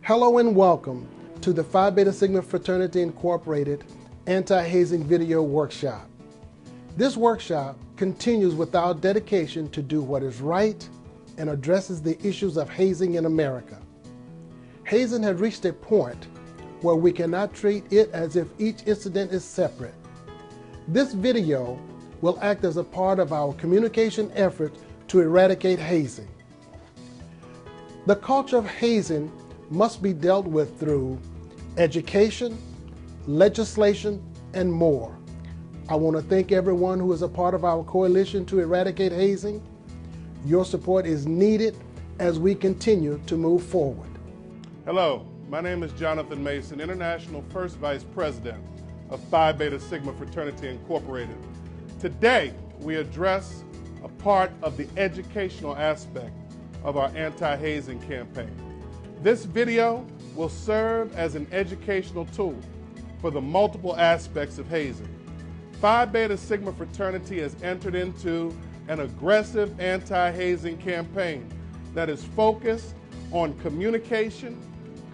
Hello and welcome to the Phi Beta Sigma Fraternity Incorporated Anti-Hazing Video Workshop. This workshop continues with our dedication to do what is right and addresses the issues of hazing in America. Hazing has reached a point where we cannot treat it as if each incident is separate. This video will act as a part of our communication effort to eradicate hazing. The culture of hazing must be dealt with through education, legislation, and more. I want to thank everyone who is a part of our coalition to eradicate hazing. Your support is needed as we continue to move forward. Hello, my name is Jonathan Mason, International First Vice President of Phi Beta Sigma Fraternity Incorporated. Today, we address a part of the educational aspect of our anti-hazing campaign. This video will serve as an educational tool for the multiple aspects of hazing. Phi Beta Sigma Fraternity has entered into an aggressive anti-hazing campaign that is focused on communication,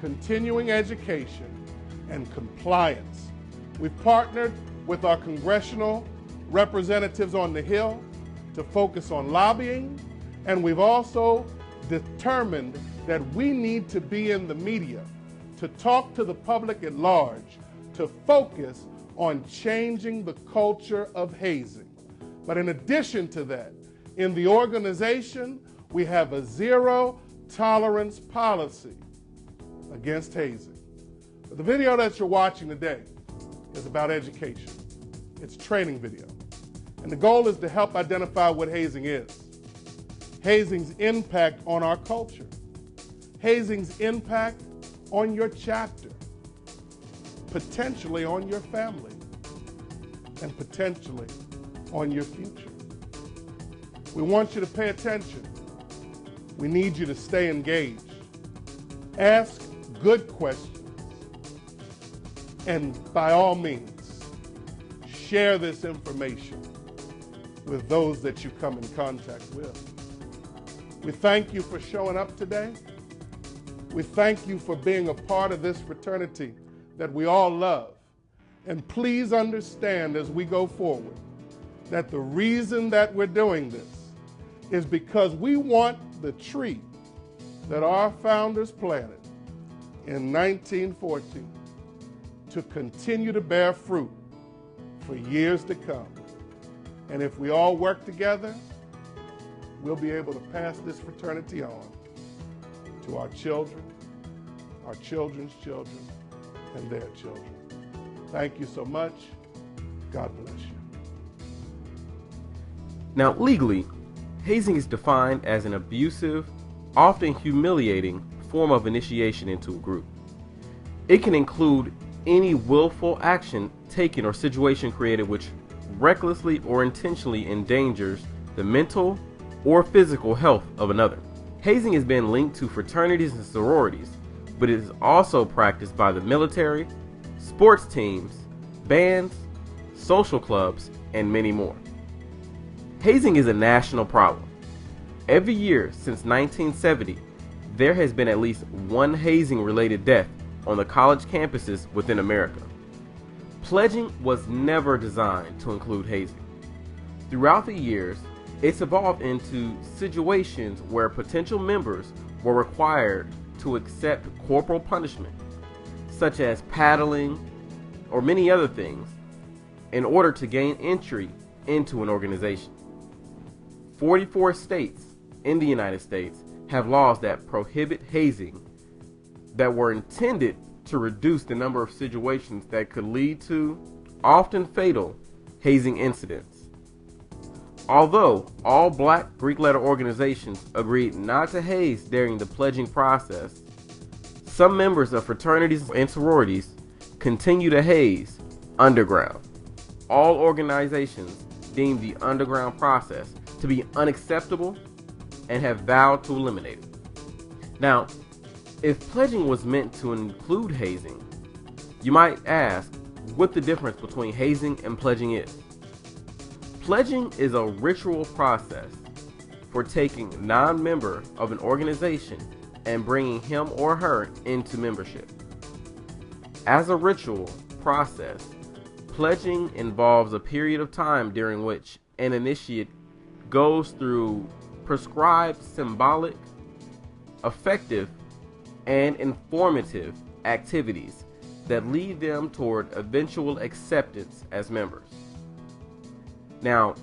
continuing education, and compliance. We've partnered with our congressional representatives on the Hill to focus on lobbying, and we've also determined that we need to be in the media to talk to the public at large, to focus on changing the culture of hazing. But in addition to that, in the organization, we have a zero tolerance policy against hazing. But the video that you're watching today is about education. It's a training video. And the goal is to help identify what hazing is, hazing's impact on our culture, hazing's impact on your chapter, potentially on your family, and potentially on your future. We want you to pay attention. We need you to stay engaged. Ask good questions. And by all means, share this information with those that you come in contact with. We thank you for showing up today. We thank you for being a part of this fraternity that we all love. And please understand as we go forward that the reason that we're doing this is because we want the tree that our founders planted in 1914 to continue to bear fruit for years to come. And if we all work together, we'll be able to pass this fraternity on to our children, our children's children, and their children. Thank you so much. God bless you. Now, legally, hazing is defined as an abusive, often humiliating form of initiation into a group. It can include any willful action taken or situation created which recklessly or intentionally endangers the mental or physical health of another. Hazing has been linked to fraternities and sororities, but it is also practiced by the military, sports teams, bands, social clubs, and many more. Hazing is a national problem. Every year since 1970, there has been at least one hazing-related death on the college campuses within America. Pledging was never designed to include hazing. Throughout the years, it's evolved into situations where potential members were required to accept corporal punishment, such as paddling or many other things, in order to gain entry into an organization. 44 states in the United States have laws that prohibit hazing that were intended to reduce the number of situations that could lead to often fatal hazing incidents. Although all black Greek letter organizations agreed not to haze during the pledging process, some members of fraternities and sororities continue to haze underground. All organizations deem the underground process to be unacceptable and have vowed to eliminate it. Now, if pledging was meant to include hazing, you might ask what the difference between hazing and pledging is. Pledging is a ritual process for taking non-member of an organization and bringing him or her into membership. As a ritual process, pledging involves a period of time during which an initiate goes through prescribed symbolic, effective, and informative activities that lead them toward eventual acceptance as members. Now,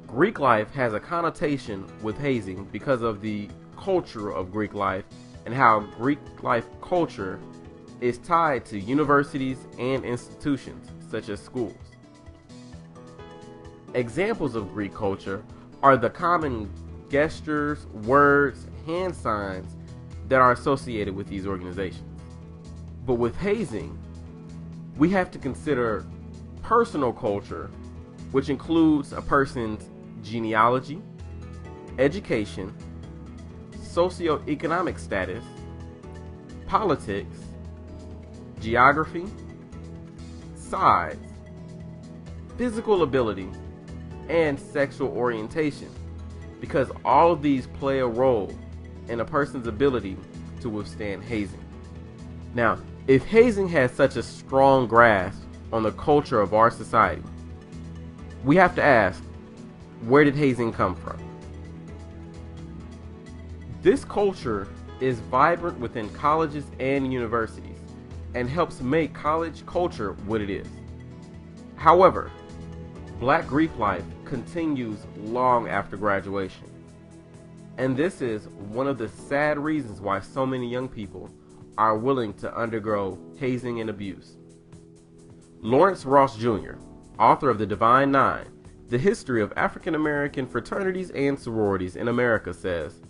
Greek life has a connotation with hazing because of the culture of Greek life and how Greek life culture is tied to universities and institutions such as schools. Examples of Greek culture are the common gestures, words, hand signs that are associated with these organizations. But with hazing, we have to consider personal culture, which includes a person's genealogy, education, socioeconomic status, politics, geography, size, physical ability, and sexual orientation, because all of these play a role in a person's ability to withstand hazing. Now, if hazing has such a strong grasp on the culture of our society, we have to ask, where did hazing come from? This culture is vibrant within colleges and universities and helps make college culture what it is. However, Black Greek life continues long after graduation. And this is one of the sad reasons why so many young people are willing to undergo hazing and abuse. Lawrence Ross Jr., author of The Divine Nine, The History of African American Fraternities and Sororities in America, says,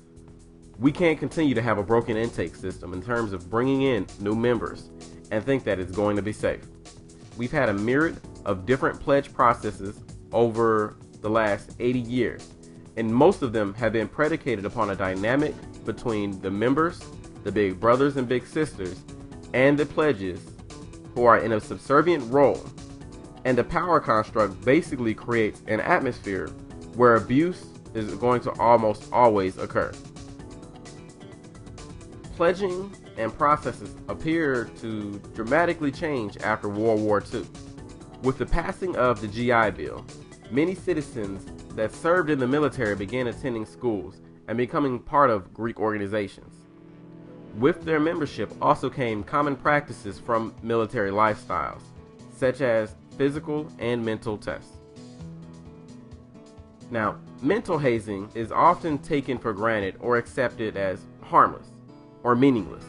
"We can't continue to have a broken intake system in terms of bringing in new members and think that it's going to be safe. We've had a myriad of different pledge processes over the last 80 years, and most of them have been predicated upon a dynamic between the members, the big brothers and big sisters, and the pledges, who are in a subservient role, and the power construct basically creates an atmosphere where abuse is going to almost always occur." Pledging and processes appear to dramatically change after World War II. With the passing of the GI Bill, many citizens that served in the military began attending schools and becoming part of Greek organizations. With their membership also came common practices from military lifestyles, such as physical and mental tests. Now, mental hazing is often taken for granted or accepted as harmless or meaningless.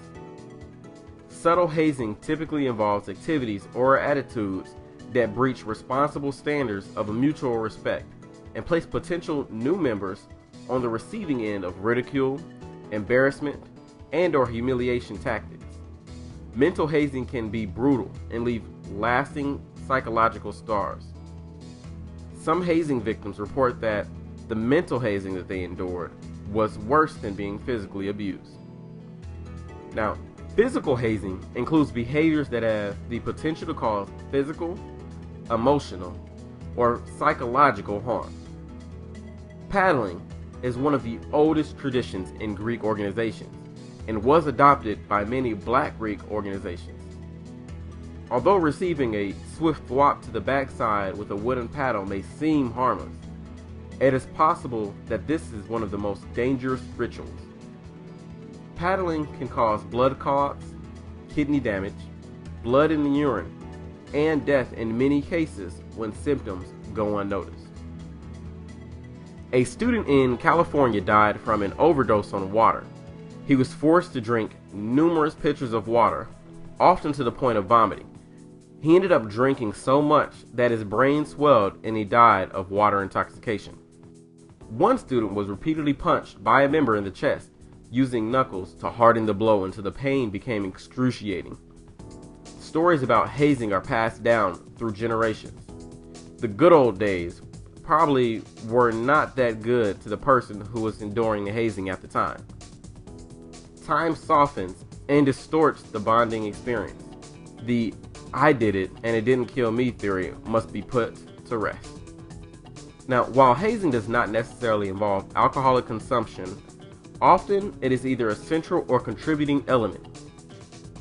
Subtle hazing typically involves activities or attitudes that breach responsible standards of mutual respect and place potential new members on the receiving end of ridicule, embarrassment, and/or humiliation tactics. Mental hazing can be brutal and leave lasting psychological scars. Some hazing victims report that the mental hazing that they endured was worse than being physically abused. Now, physical hazing includes behaviors that have the potential to cause physical, emotional, or psychological harm. Paddling is one of the oldest traditions in Greek organizations and was adopted by many Black Greek organizations. Although receiving a swift thwop to the backside with a wooden paddle may seem harmless, it is possible that this is one of the most dangerous rituals. Paddling can cause blood clots, kidney damage, blood in the urine, and death in many cases when symptoms go unnoticed. A student in California died from an overdose on water. He was forced to drink numerous pitchers of water, often to the point of vomiting. He ended up drinking so much that his brain swelled and he died of water intoxication. One student was repeatedly punched by a member in the chest, using knuckles to harden the blow until the pain became excruciating. Stories about hazing are passed down through generations. The good old days probably were not that good to the person who was enduring the hazing at the time. Time softens and distorts the bonding experience. The "I did it and it didn't kill me" theory must be put to rest. Now, while hazing does not necessarily involve alcoholic consumption Often, it is either a central or contributing element.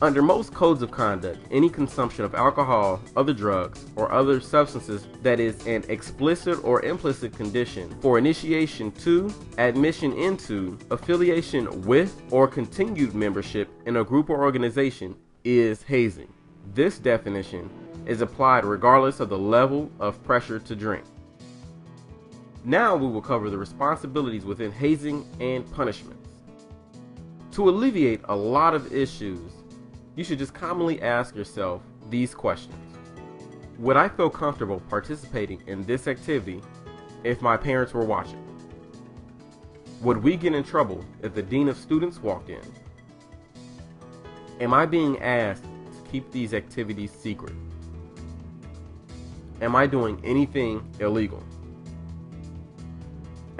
Under most codes of conduct, any consumption of alcohol, other drugs, or other substances that is an explicit or implicit condition for initiation to, admission into, affiliation with, or continued membership in a group or organization is hazing. This definition is applied regardless of the level of pressure to drink. Now we will cover the responsibilities within hazing and punishments. To alleviate a lot of issues, you should just commonly ask yourself these questions. Would I feel comfortable participating in this activity if my parents were watching? Would we get in trouble if the dean of students walked in? Am I being asked to keep these activities secret? Am I doing anything illegal?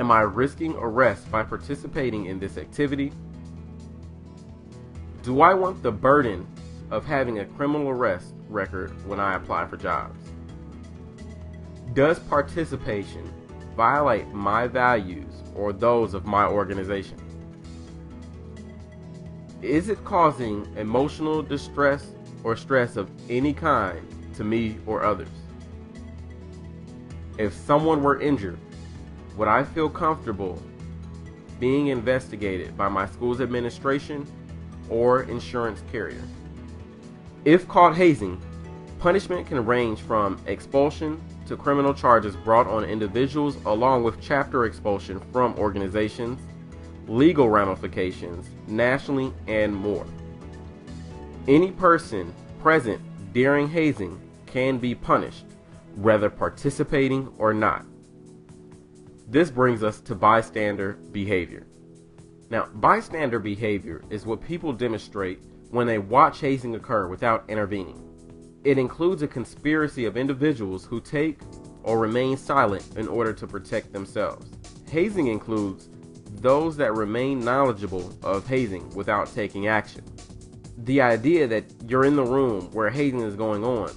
Am I risking arrest by participating in this activity? Do I want the burden of having a criminal arrest record when I apply for jobs? Does participation violate my values or those of my organization? Is it causing emotional distress or stress of any kind to me or others? If someone were injured, would I feel comfortable being investigated by my school's administration or insurance carrier? If caught hazing, punishment can range from expulsion to criminal charges brought on individuals, along with chapter expulsion from organizations, legal ramifications nationally, and more. Any person present during hazing can be punished, whether participating or not. This brings us to bystander behavior. Now, bystander behavior is what people demonstrate when they watch hazing occur without intervening. It includes a conspiracy of individuals who take or remain silent in order to protect themselves. Hazing includes those that remain knowledgeable of hazing without taking action. The idea that you're in the room where hazing is going on,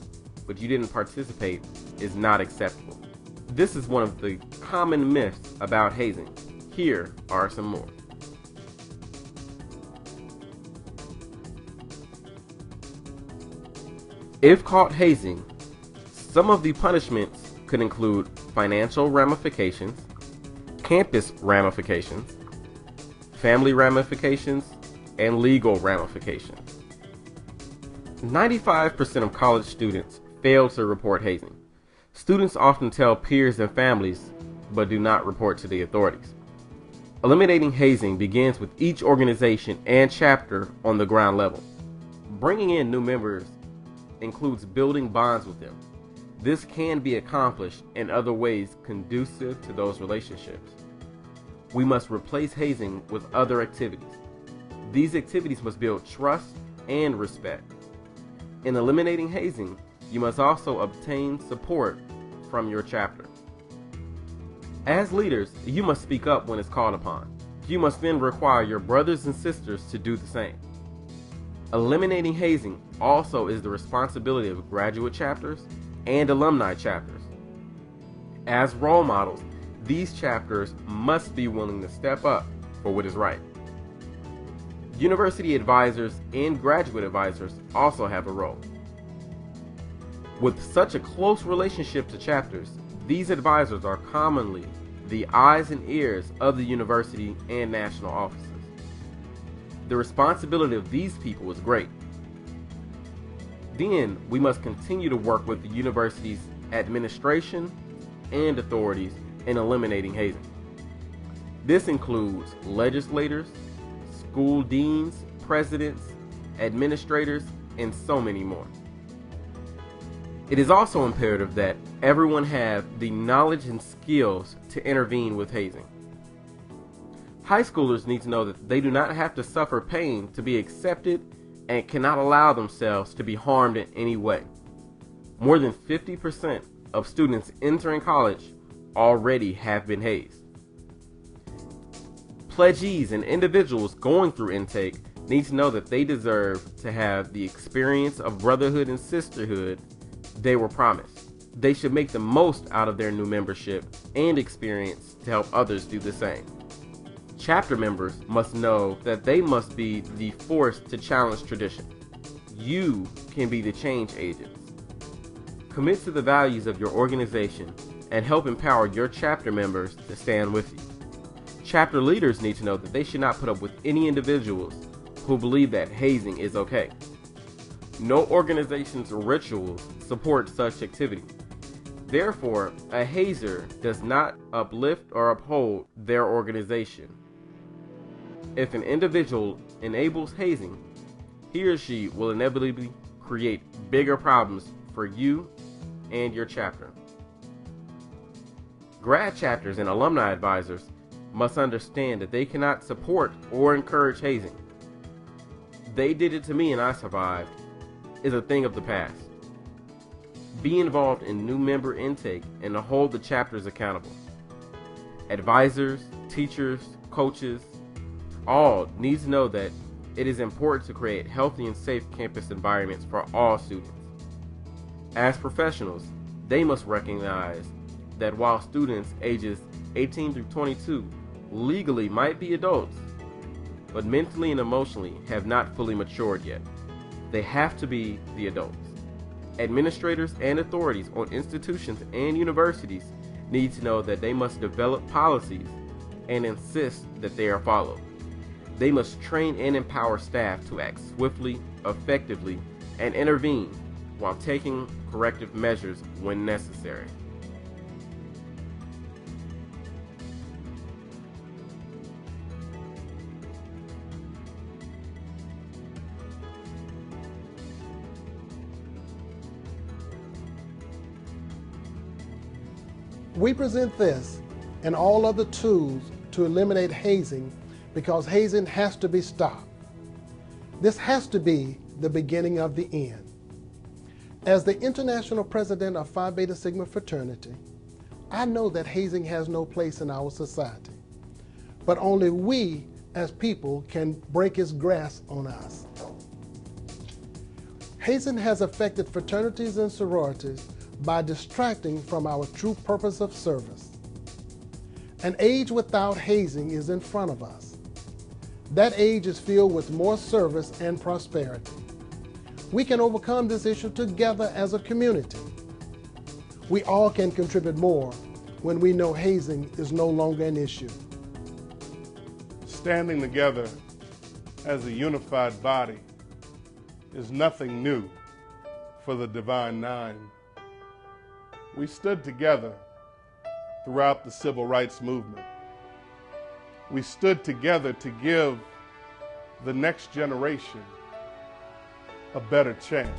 but you didn't participate, is not acceptable. This is one of the common myths about hazing. Here are some more. If caught hazing, some of the punishments could include financial ramifications, campus ramifications, family ramifications, and legal ramifications. 95% of college students fail to report hazing. Students often tell peers and families, but do not report to the authorities. Eliminating hazing begins with each organization and chapter on the ground level. Bringing in new members includes building bonds with them. This can be accomplished in other ways conducive to those relationships. We must replace hazing with other activities. These activities must build trust and respect. In eliminating hazing, you must also obtain support from your chapter. As leaders, you must speak up when it's called upon. You must then require your brothers and sisters to do the same. Eliminating hazing also is the responsibility of graduate chapters and alumni chapters. As role models, these chapters must be willing to step up for what is right. University advisors and graduate advisors also have a role. With such a close relationship to chapters, these advisors are commonly the eyes and ears of the university and national offices. The responsibility of these people is great. Then we must continue to work with the university's administration and authorities in eliminating hazing. This includes legislators, school deans, presidents, administrators, and so many more. It is also imperative that everyone have the knowledge and skills to intervene with hazing. High schoolers need to know that they do not have to suffer pain to be accepted and cannot allow themselves to be harmed in any way. More than 50% of students entering college already have been hazed. Pledgees and individuals going through intake need to know that they deserve to have the experience of brotherhood and sisterhood they were promised. They should make the most out of their new membership and experience to help others do the same. Chapter members must know that they must be the force to challenge tradition. You can be the change agents. Commit to the values of your organization and help empower your chapter members to stand with you. Chapter leaders need to know that they should not put up with any individuals who believe that hazing is okay. No organization's rituals support such activity. Therefore, a hazer does not uplift or uphold their organization. If an individual enables hazing, he or she will inevitably create bigger problems for you and your chapter. Grad chapters and alumni advisors must understand that they cannot support or encourage hazing. "They did it to me and I survived" is a thing of the past. Be involved in new member intake and to hold the chapters accountable. Advisors, teachers, coaches, all need to know that it is important to create healthy and safe campus environments for all students. As professionals, they must recognize that while students ages 18 through 22 legally might be adults, but mentally and emotionally have not fully matured yet, they have to be the adults. Administrators and authorities on institutions and universities need to know that they must develop policies and insist that they are followed. They must train and empower staff to act swiftly, effectively, and intervene while taking corrective measures when necessary. We present this and all other tools to eliminate hazing because hazing has to be stopped. This has to be the beginning of the end. As the international president of Phi Beta Sigma Fraternity, I know that hazing has no place in our society, but only we as people can break its grasp on us. Hazing has affected fraternities and sororities by distracting from our true purpose of service. An age without hazing is in front of us. That age is filled with more service and prosperity. We can overcome this issue together as a community. We all can contribute more when we know hazing is no longer an issue. Standing together as a unified body is nothing new for the Divine Nine. We stood together throughout the civil rights movement. We stood together to give the next generation a better chance.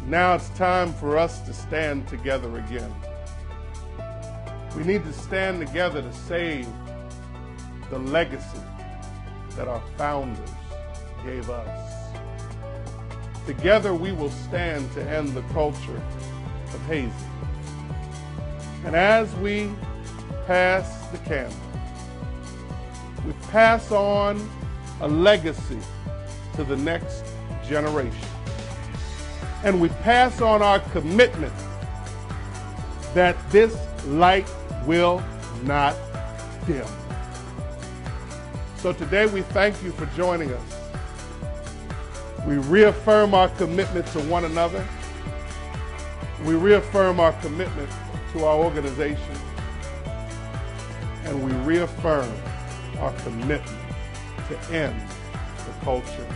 Now it's time for us to stand together again. We need to stand together to save the legacy that our founders gave us. Together we will stand to end the culture of hazing. And as we pass the candle, we pass on a legacy to the next generation. And we pass on our commitment that this light will not dim. So today we thank you for joining us. We reaffirm our commitment to one another. We reaffirm our commitment to our organization. And we reaffirm our commitment to end the culture